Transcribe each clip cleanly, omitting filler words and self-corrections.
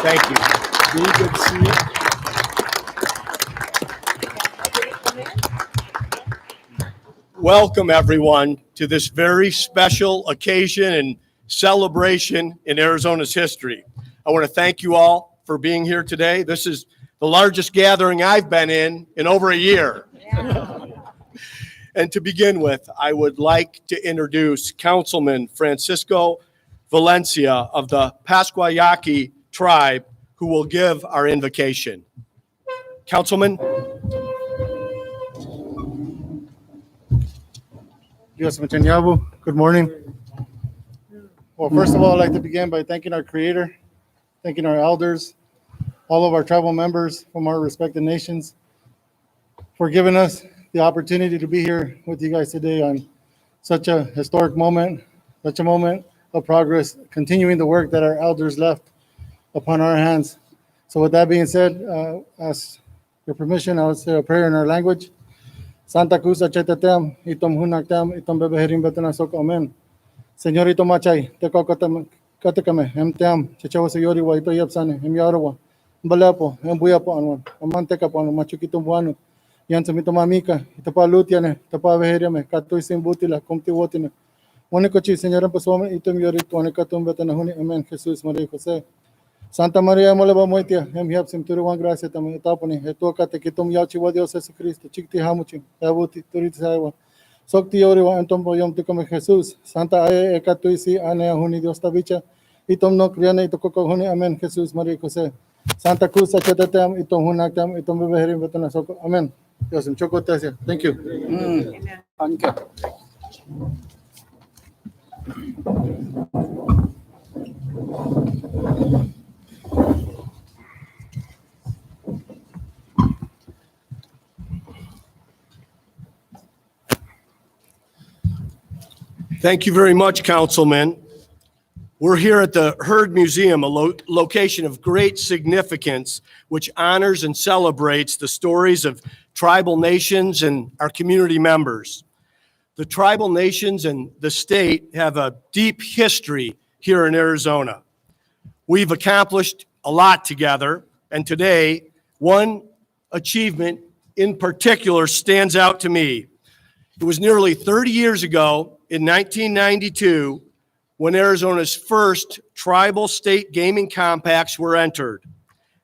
Thank you. Really good to see you. Welcome, everyone, to this very special occasion and celebration in Arizona's history. I want to thank you all for being here today. This is the largest gathering I've been in over a year. And to begin with, I would like to introduce Councilman Francisco Valencia of the Pasquayaqui tribe, who will give our invocation. Councilman. Dios Machanyabu, good morning. Well, first of all, I'd like to begin by thanking our Creator, thanking our elders, all of our tribal members from our respective nations for giving us the opportunity to be here with you guys today on such a historic moment, such a moment of progress, continuing the work that our elders left upon our hands. So with that being said, ask your permission, I will say a prayer in our language. Santa Cruz achetatem, itom hunaktam, itom bebeherim betanasok, amen. Señor ito machay, teko katakame, emteam, chachawa sayori wa ito yapsane, emyarawa, mbalapo, embuyapo anwan, amanteca po, machukitum buano, yan sa mitomamika, ito pa lutiane, ito pa beheriame, katoy simbutila, kumti wotine. Monikochi, Señor pasome, itom yori, tuanekatum betanahuni, amen, Jesus Maria Jose. Santa Maria Molaba Moitia, Hem Yapsim Turuan Gracia Tam Etaponi, Etoka Tekitum Yachiwa Dios Jesus Christ, Chikti Hamuchi, Yabuti, Turitaiwa, Sokti Oriwa, and Tombo Yom Tikome Jesus, Santa Ae Ekatuisi, Anea Huni Dios Tavicha, Itom no Kriane Tokoko Huni, Amen, Jesus Maria Jose, Santa Cruz Achetatam, Itom Hunaktam, Itom Beherim Betana Soko, Amen. Yosim Choko Tesia. Thank you. Thank you very much, Councilman. We're here at the Heard Museum, a location of great significance, which honors and celebrates the stories of tribal nations and our community members. The tribal nations and the state have a deep history here in Arizona. We've accomplished a lot together, and today, one achievement in particular stands out to me. It was nearly 30 years ago, in 1992, when Arizona's first tribal state gaming compacts were entered.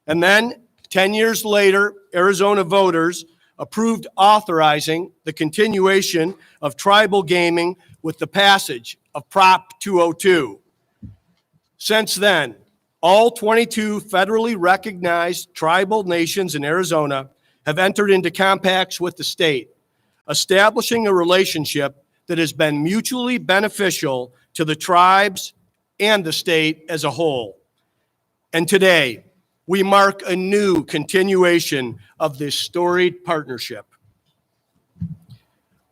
And then, 10 years later, Arizona voters approved authorizing the continuation of tribal gaming with the passage of Prop 202. Since then, all 22 federally recognized tribal nations in Arizona have entered into compacts with the state, establishing a relationship that has been mutually beneficial to the tribes and the state as a whole. And today, we mark a new continuation of this storied partnership.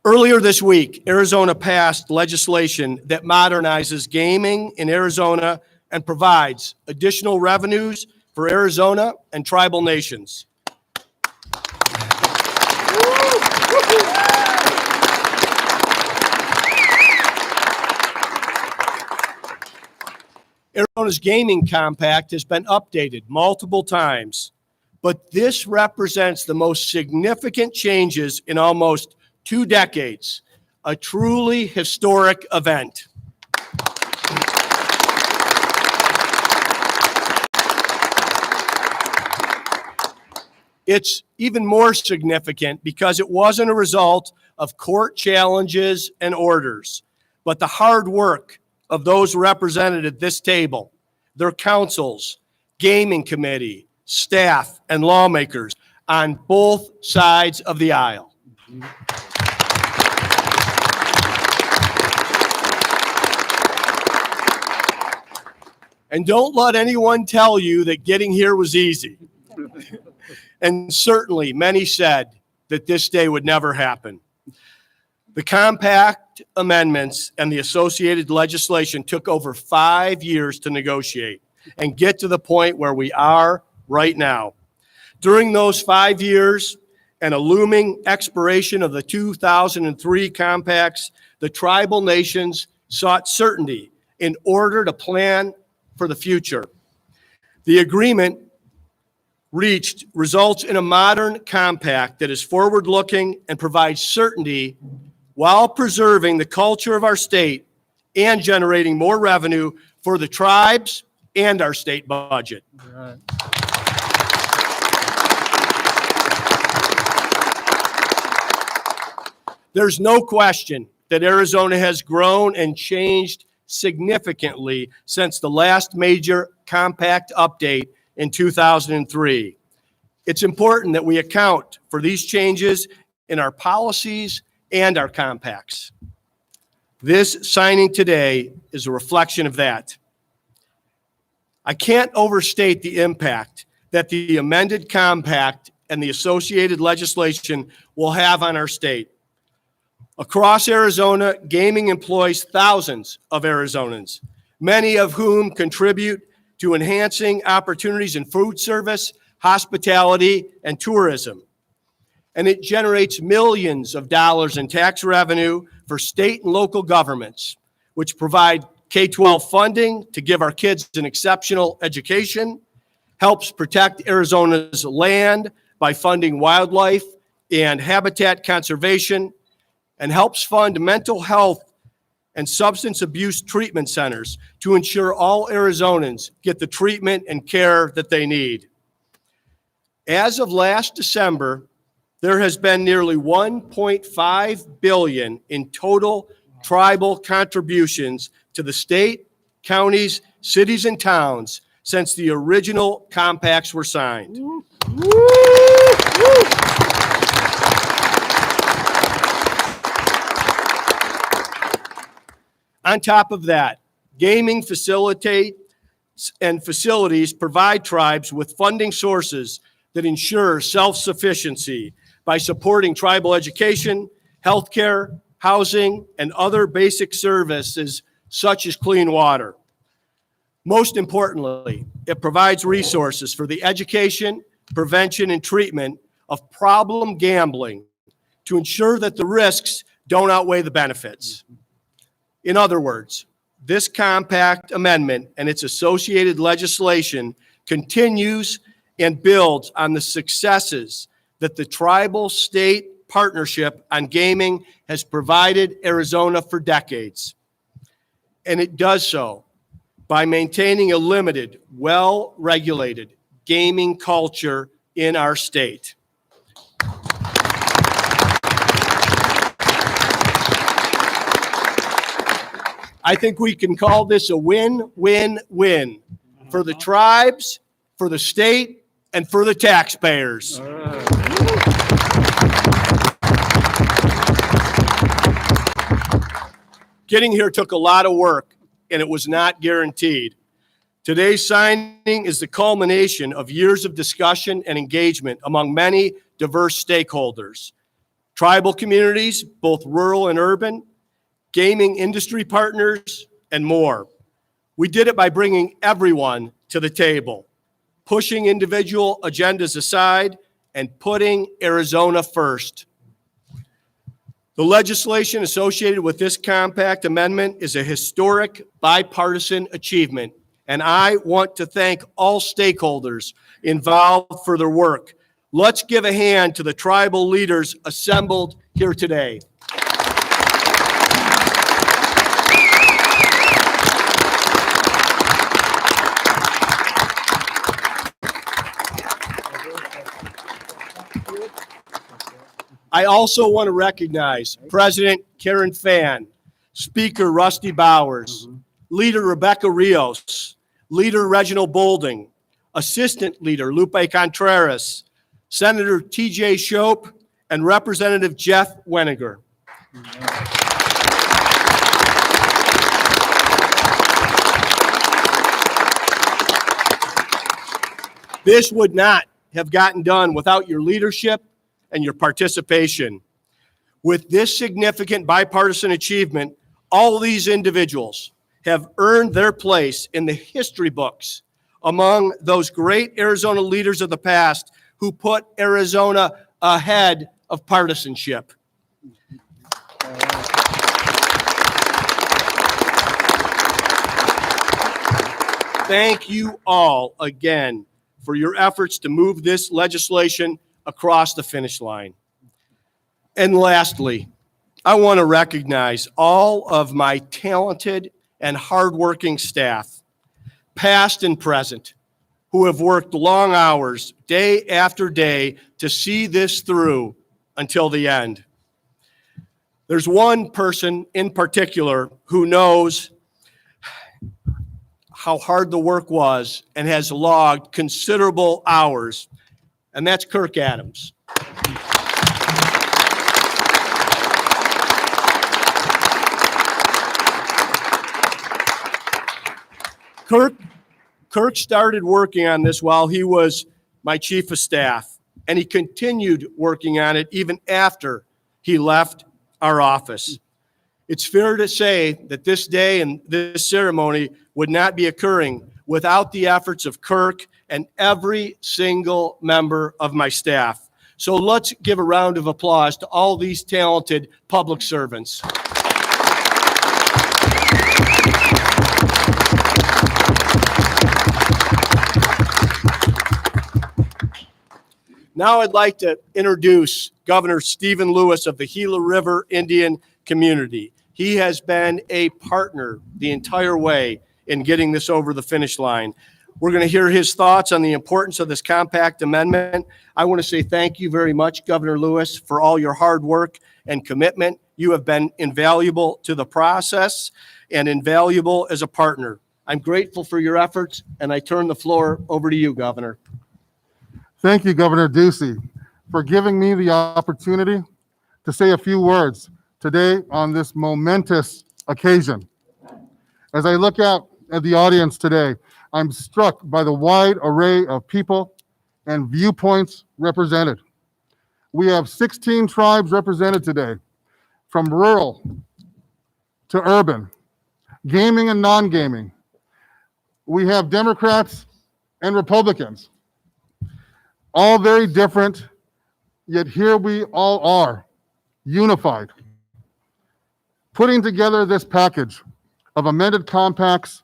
Earlier this week, Arizona passed legislation that modernizes gaming in Arizona and provides additional revenues for Arizona and tribal nations. Arizona's gaming compact has been updated multiple times, but this represents the most significant changes in almost 2 decades, a truly historic event. It's even more significant because it wasn't a result of court challenges and orders, but the hard work of those represented at this table, their councils, gaming committee, staff, and lawmakers on both sides of the aisle. And don't let anyone tell you that getting here was easy. And certainly many said that this day would never happen. The compact amendments and the associated legislation took over 5 years to negotiate and get to the point where we are right now. During those 5 years and a looming expiration of the 2003 compacts, the tribal nations sought certainty in order to plan for the future. The agreement reached results in a modern compact that is forward-looking and provides certainty while preserving the culture of our state and generating more revenue for the tribes and our state budget. Right. There's no question that Arizona has grown and changed significantly since the last major compact update in 2003. It's important that we account for these changes in our policies and our compacts. This signing today is a reflection of that. I can't overstate the impact that the amended compact and the associated legislation will have on our state. Across Arizona, gaming employs thousands of Arizonans, many of whom contribute to enhancing opportunities in food service, hospitality, and tourism. And it generates millions of dollars in tax revenue for state and local governments, which provide K-12 funding to give our kids an exceptional education, helps protect Arizona's land by funding wildlife and habitat conservation, and helps fund mental health and substance abuse treatment centers to ensure all Arizonans get the treatment and care that they need. As of last December, there has been nearly $1.5 billion in total tribal contributions to the state, counties, cities, and towns since the original compacts were signed. On top of that, gaming facilities provide tribes with funding sources that ensure self-sufficiency by supporting tribal education, healthcare, housing, and other basic services such as clean water. Most importantly, it provides resources for the education, prevention, and treatment of problem gambling to ensure that the risks don't outweigh the benefits. In other words, this compact amendment and its associated legislation continues and builds on the successes that the tribal-state partnership on gaming has provided Arizona for decades. And it does so by maintaining a limited, well-regulated gaming culture in our state. I think we can call this a win-win-win for the tribes, for the state, and for the taxpayers. Getting here took a lot of work, and it was not guaranteed. Today's signing is the culmination of years of discussion and engagement among many diverse stakeholders, tribal communities, both rural and urban, gaming industry partners, and more. We did it by bringing everyone to the table, pushing individual agendas aside, and putting Arizona first. The legislation associated with this compact amendment is a historic bipartisan achievement, and I want to thank all stakeholders involved for their work. Let's give a hand to the tribal leaders assembled here today. I also want to recognize President Karen Fan, Speaker Rusty Bowers, Leader Rebecca Rios, Leader Reginald Boulding, Assistant Leader Lupe Contreras, Senator TJ Shope, and Representative Jeff Weniger. This would not have gotten done without your leadership and your participation. With this significant bipartisan achievement, all these individuals have earned their place in the history books among those great Arizona leaders of the past who put Arizona ahead of partisanship. thank you all again for your efforts to move this legislation across the finish line. And lastly, I want to recognize all of my talented and hardworking staff, past and present, who have worked long hours, day after day, to see this through until the end. There's one person in particular who knows how hard the work was and has logged considerable hours, and that's Kirk Adams. Kirk started working on this while he was my chief of staff, and he continued working on it even after he left our office. It's fair to say that this day and this ceremony would not be occurring without the efforts of Kirk and every single member of my staff. So let's give a round of applause to all these talented public servants. Now I'd like to introduce Governor Stephen Lewis of the Gila River Indian community. He has been a partner the entire way in getting this over the finish line. We're going to hear his thoughts on the importance of this compact amendment. I want to say thank you very much, Governor Lewis, for all your hard work and commitment. You have been invaluable to the process and invaluable as a partner. I'm grateful for your efforts, and I turn the floor over to you, Governor. Thank you, Governor Ducey, for giving me the opportunity to say a few words today on this momentous occasion. As I look out at the audience today, I'm struck by the wide array of people and viewpoints represented. We have 16 tribes represented today, from rural to urban, gaming and non-gaming. We have Democrats and Republicans, all very different, yet here we all are, unified, putting together this package of amended compacts,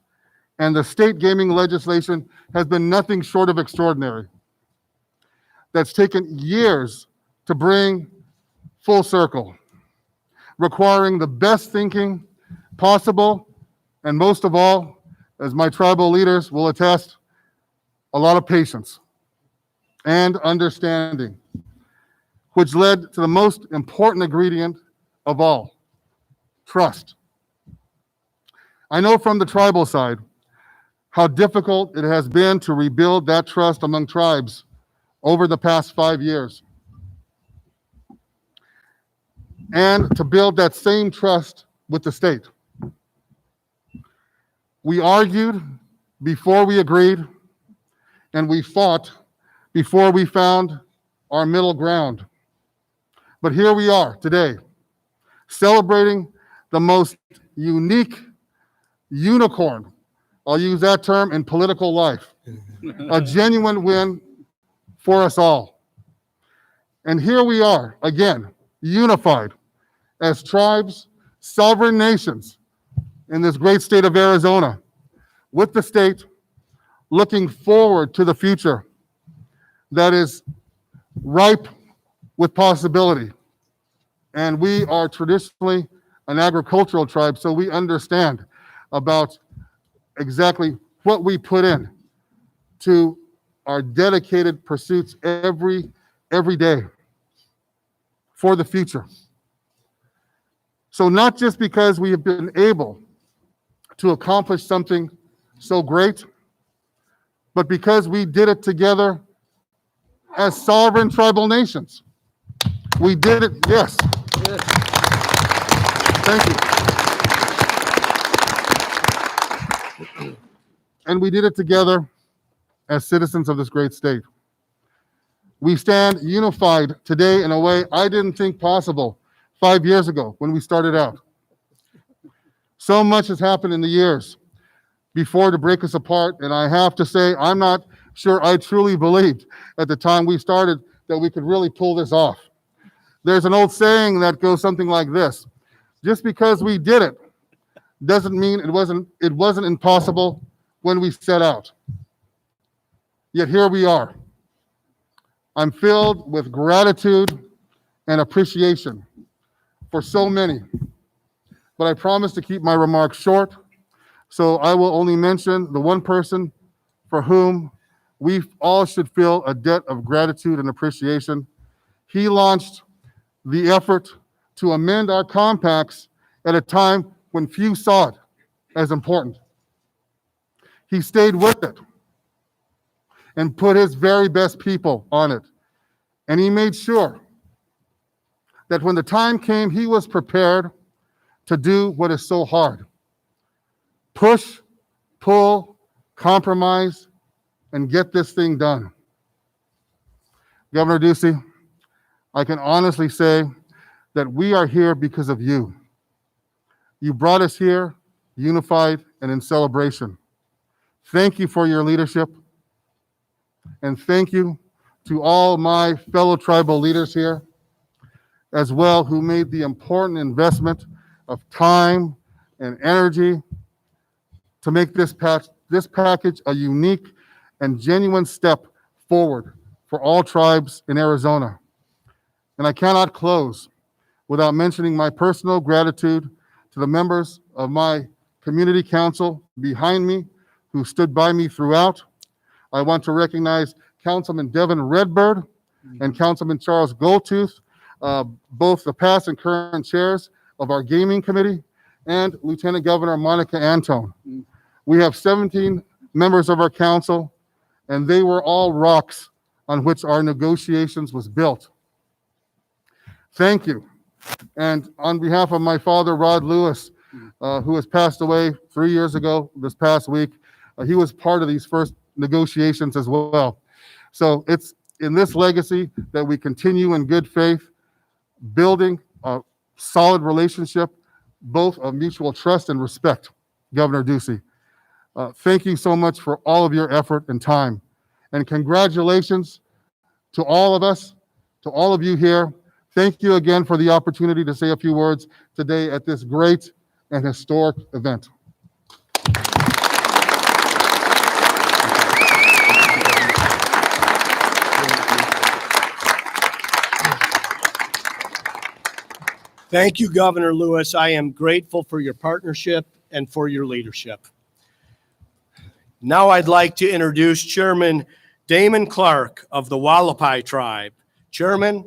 and the state gaming legislation has been nothing short of extraordinary. That's taken years to bring full circle, requiring the best thinking possible, and most of all, as my tribal leaders will attest, a lot of patience and understanding, which led to the most important ingredient of all, trust. I know from the tribal side how difficult it has been to rebuild that trust among tribes over the past 5 years, and to build that same trust with the state. We argued before we agreed, and we fought before we found our middle ground. But here we are today, celebrating the most unique unicorn, I'll use that term, in political life, a genuine win for us all. And here we are, again, unified as tribes, sovereign nations in this great state of Arizona, with the state looking forward to the future that is ripe with possibility. And we are traditionally an agricultural tribe, so we understand about exactly what we put in to our dedicated pursuits every day for the future. So not just because we have been able to accomplish something so great, but because we did it together as sovereign tribal nations. We did it, yes. Thank you. And we did it together as citizens of this great state. We stand unified today in a way I didn't think possible 5 years ago when we started out. So much has happened in the years before to break us apart, and I have to say, I'm not sure I truly believed at the time we started that we could really pull this off. There's an old saying that goes something like this: just because we did it doesn't mean it wasn't impossible when we set out. Yet here we are. I'm filled with gratitude and appreciation for so many, but I promise to keep my remarks short, so I will only mention the one person for whom we all should feel a debt of gratitude and appreciation. He launched the effort to amend our compacts at a time when few saw it as important. He stayed with it and put his very best people on it. And he made sure that when the time came, he was prepared to do what is so hard: push, pull, compromise, and get this thing done. Governor Ducey, I can honestly say that we are here because of you. You brought us here unified and in celebration. Thank you for your leadership, and thank you to all my fellow tribal leaders here as well, who made the important investment of time and energy to make this package a unique and genuine step forward for all tribes in Arizona. And I cannot close without mentioning my personal gratitude to the members of my community council behind me who stood by me throughout. I want to recognize Councilman Devin Redbird and Councilman Charles Goldtooth, both the past and current chairs of our gaming committee, and Lieutenant Governor Monica Antone. We have 17 members of our council, and they were all rocks on which our negotiations was built. Thank you. And on behalf of my father, Rod Lewis, who has passed away 3 years ago this past week, he was part of these first negotiations as well. So it's in this legacy that we continue in good faith, building a solid relationship, both of mutual trust and respect. Governor Ducey, thank you so much for all of your effort and time. And congratulations to all of us, to all of you here. Thank you again for the opportunity to say a few words today at this great and historic event. Thank you, Governor Lewis. I am grateful for your partnership and for your leadership. Now I'd like to introduce Chairman Damon Clark of the Wallapai Tribe. Chairman,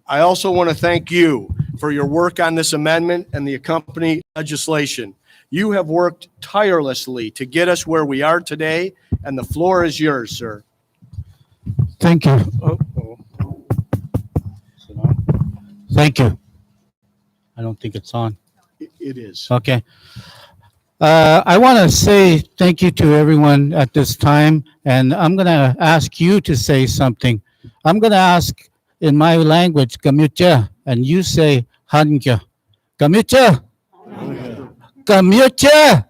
I also want to thank you for your work on this amendment and the accompanying legislation. You have worked tirelessly to get us where we are today, and the floor is yours, sir. Thank you. Thank you. I don't think it's on. It is. Okay. I want to say thank you to everyone at this time, and I'm going to ask you to say something. I'm going to ask in my language, Gamutja, and you say Hanja. Gamutja? Gamutja?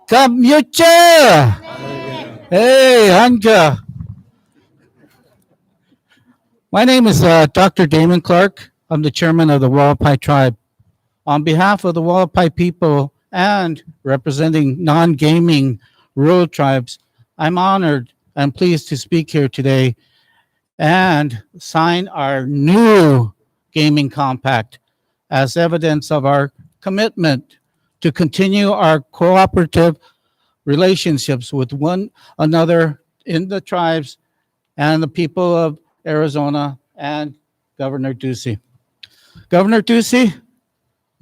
Gamutja? Hey, Hanja. My name is Dr. Damon Clark. I'm the chairman of the Wallapai Tribe. On behalf of the Wallapai people and representing non-gaming rural tribes, I'm honored and pleased to speak here today and sign our new gaming compact as evidence of our commitment to continue our cooperative relationships with one another in the tribes and the people of Arizona and Governor Ducey. Governor Ducey,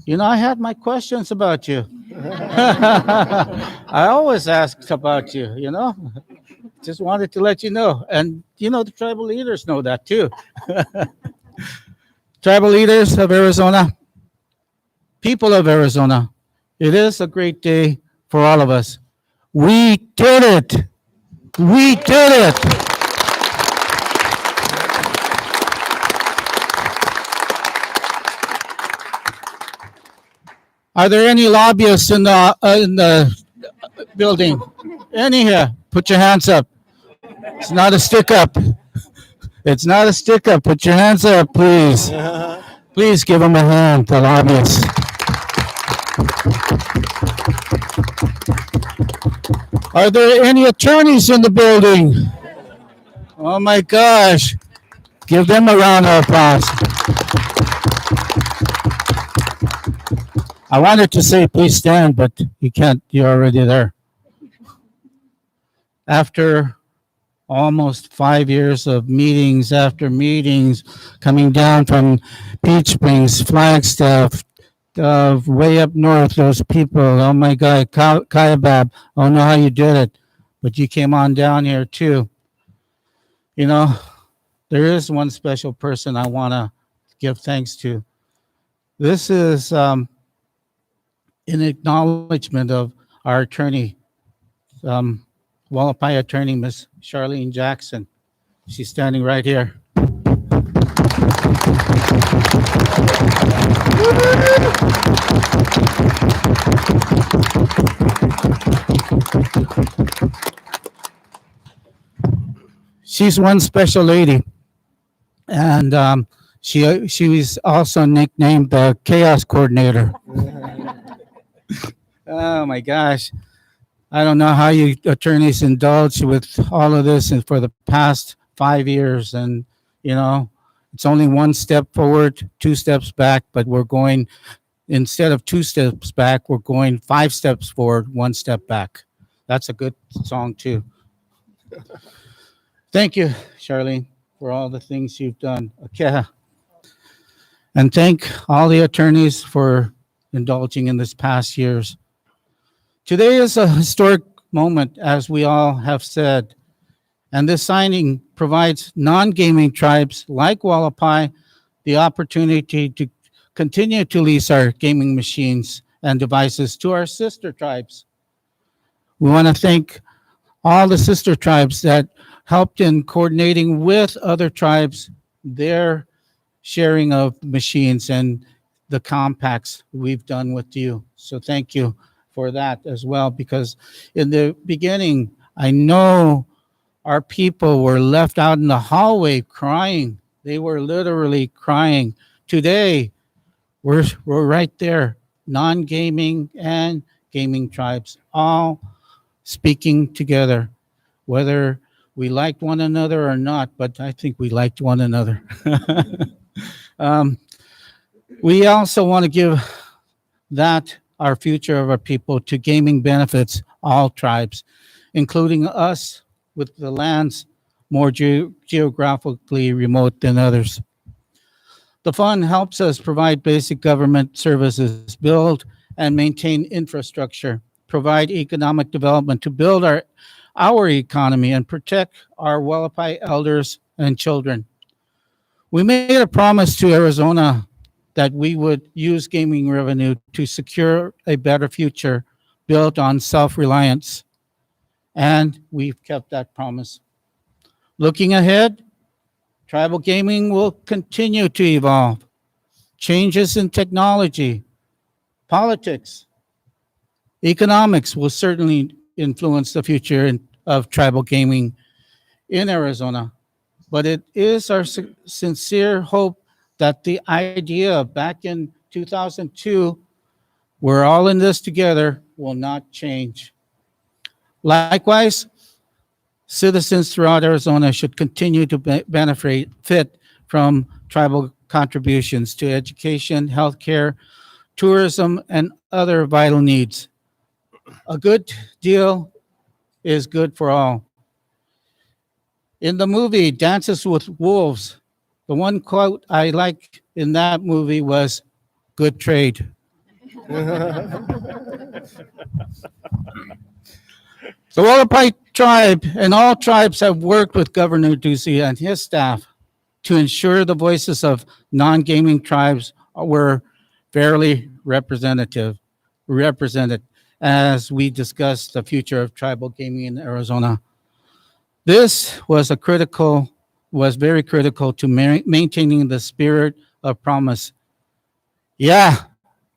you know, I had my questions about you. I always asked about you, you know. Just wanted to let you know. And, you know, the tribal leaders know that too. Tribal leaders of Arizona, people of Arizona, it is a great day for all of us. We did it. We did it. Are there any lobbyists in the building? Any here? Put your hands up. It's not a stick up. It's not a stick up. Put your hands up, please. Please give them a hand, the lobbyists. Are there any attorneys in the building? Oh my gosh. Give them a round of applause. I wanted to say please stand, but you can't. You're already there. After almost 5 years of meetings after meetings, coming down from Peach Springs, Flagstaff, way up north, those people, oh my God, Kaibab, I don't know how you did it, but you came on down here too. You know, there is one special person I want to give thanks to. This is in acknowledgement of our attorney, Wallapai attorney, Miss Charlene Jackson. She's standing right here. She's one special lady, and she was also nicknamed the Chaos Coordinator. Oh my gosh. I don't know how you attorneys indulge with all of this and for the past 5 years. And, you know, it's only one step forward, 2 steps back, but we're going, instead of 2 steps back, we're going 5 steps forward, 1 step back. That's a good song too. Thank you, Charlene, for all the things you've done. Okay. And thank all the attorneys for indulging in this past years. Today is a historic moment, as we all have said, and this signing provides non-gaming tribes like Wallapai the opportunity to continue to lease our gaming machines and devices to our sister tribes. We want to thank all the sister tribes that helped in coordinating with other tribes their sharing of machines and the compacts we've done with you. So thank you for that as well, because in the beginning, I know our people were left out in the hallway crying. They were literally crying. Today, we're right there, non-gaming and gaming tribes, all speaking together, whether we liked one another or not, but I think we liked one another. We also want to give that our future of our people to gaming benefits all tribes, including us with the lands more geographically remote than others. The fund helps us provide basic government services, build and maintain infrastructure, provide economic development to build our economy and protect our Wallapai elders and children. We made a promise to Arizona that we would use gaming revenue to secure a better future built on self-reliance. And we've kept that promise. Looking ahead, tribal gaming will continue to evolve. Changes in technology, politics, economics will certainly influence the future of tribal gaming in Arizona. But it is our sincere hope that the idea back in 2002, we're all in this together, will not change. Likewise, citizens throughout Arizona should continue to benefit from tribal contributions to education, healthcare, tourism, and other vital needs. A good deal is good for all. In the movie Dances with Wolves, the one quote I like in that movie was, "Good trade." The Wallapai tribe and all tribes have worked with Governor Ducey and his staff to ensure the voices of non-gaming tribes were fairly represented as we discussed the future of tribal gaming in Arizona. This was very critical to maintaining the spirit of promise. Yeah,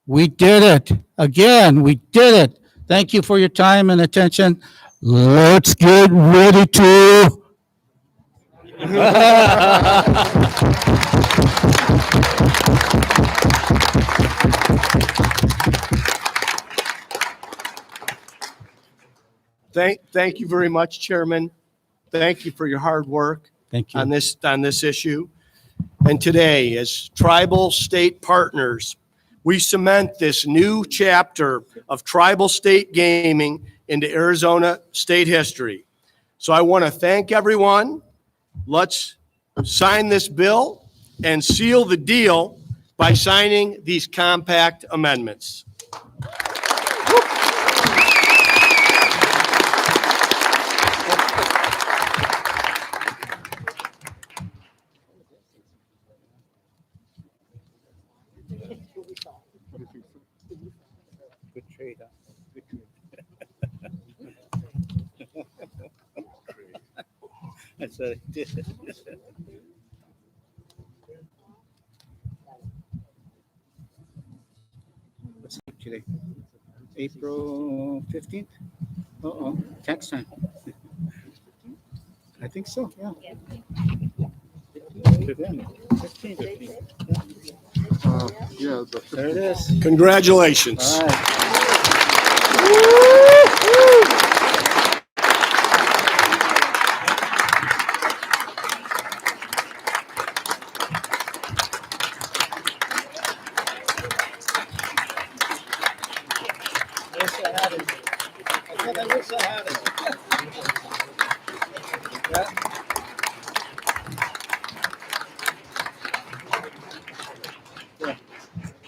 we did it. Again, we did it. Thank you for your time and attention. Let's get ready to. Thank you very much, Chairman. Thank you for your hard work Thank you. on this issue. And today, as tribal state partners, we cement this new chapter of tribal state gaming into Arizona state history. So I want to thank everyone. Let's sign this bill and seal the deal by signing these compact amendments. Good trade, huh? Good trade. That's what I did. What's today? April 15th? Uh-oh, tax time. I think so, yeah. 15. Yeah, There it is. Congratulations. All right.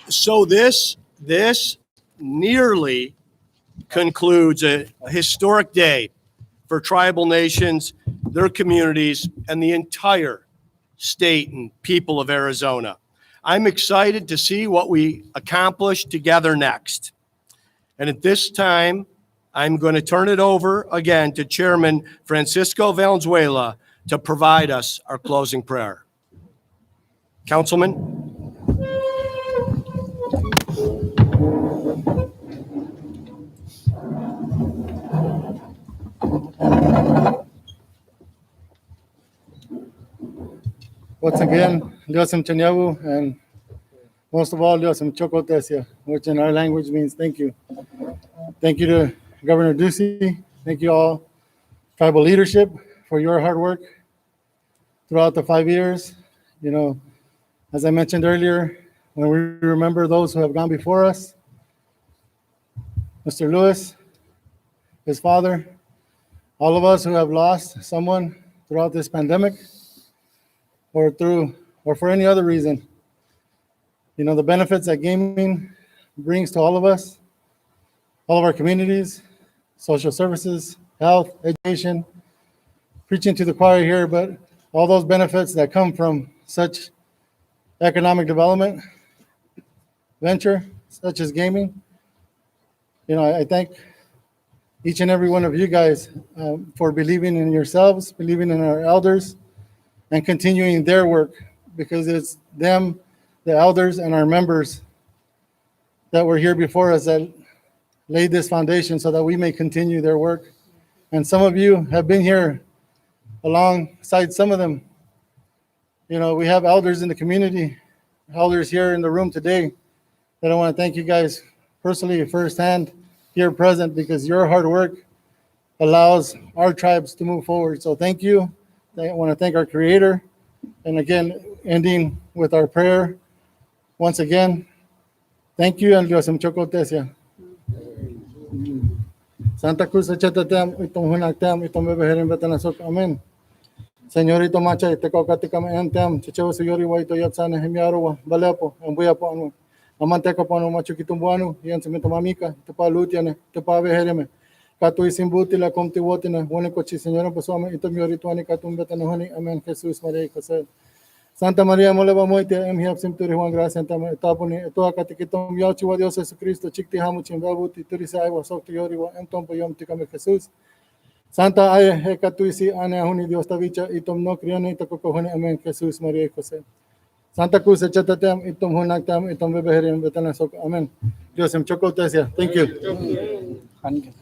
So this nearly concludes a historic day for tribal nations, their communities, and the entire state and people of Arizona. I'm excited to see what we accomplish together next. And at this time, I'm going to turn it over again to Chairman Francisco Valenzuela to provide us our closing prayer. Councilman? Once again, Liosem Chanyabu, and most of all, Liosem Chokotesia, which in our language means thank you. Thank you to Governor Ducey. Thank you all, tribal leadership, for your hard work throughout the 5 years. You know, as I mentioned earlier, when we remember those who have gone before us, Mr. Lewis, his father, all of us who have lost someone throughout this pandemic, or for any other reason. You know, the benefits that gaming brings to all of us, all of our communities, social services, health, education, preaching to the choir here, but all those benefits that come from such economic development venture, such as gaming. You know, I thank each and every one of you guys for believing in yourselves, believing in our elders, and continuing their work, because it's them, the elders, and our members that were here before us that laid this foundation so that we may continue their work. And some of you have been here alongside some of them. You know, we have elders in the community, elders here in the room today, that I want to thank you guys personally, firsthand, here present, because your hard work allows our tribes to move forward. So thank you. I want to thank our Creator. And again, ending with our prayer. Once again, thank you, and Dios Chokotesia. Santa Cruz achatatem itong hunaktem itong bebeherim betanasok. Amen. Señorito Machay, te kokatikam entem, chichewa suyori wa ito yatsana hemiaro wa balepo, ambuya po anu. Amanteka po anu machu kitumbuanu, yan simito mamika, tepa lutiane, tepa behereme. Katu isimbuti la komti wotine, wone kochi señora pasome ito miori tuani katum betanahoni. Amen. Jesus Maria Jose. Santa Maria, moleba moite, em hiap simturi Juan gracia entama etaponi, etoa katikitom yachi wa Dios Jesucristo, chikti hamuchim babuti, turisa ay wa sokti yori wa em tompo yom tikame Jesus. Santa ay hekatuisi ane ahuni Dios tavicha, itom no krione itakokohoni. Amen. Jesus Maria Jose. Santa Cruz echatatem, itom hunaktam, itom bebeherim betanasok. Amen. Dios em chokotesia. Thank you. Thank you.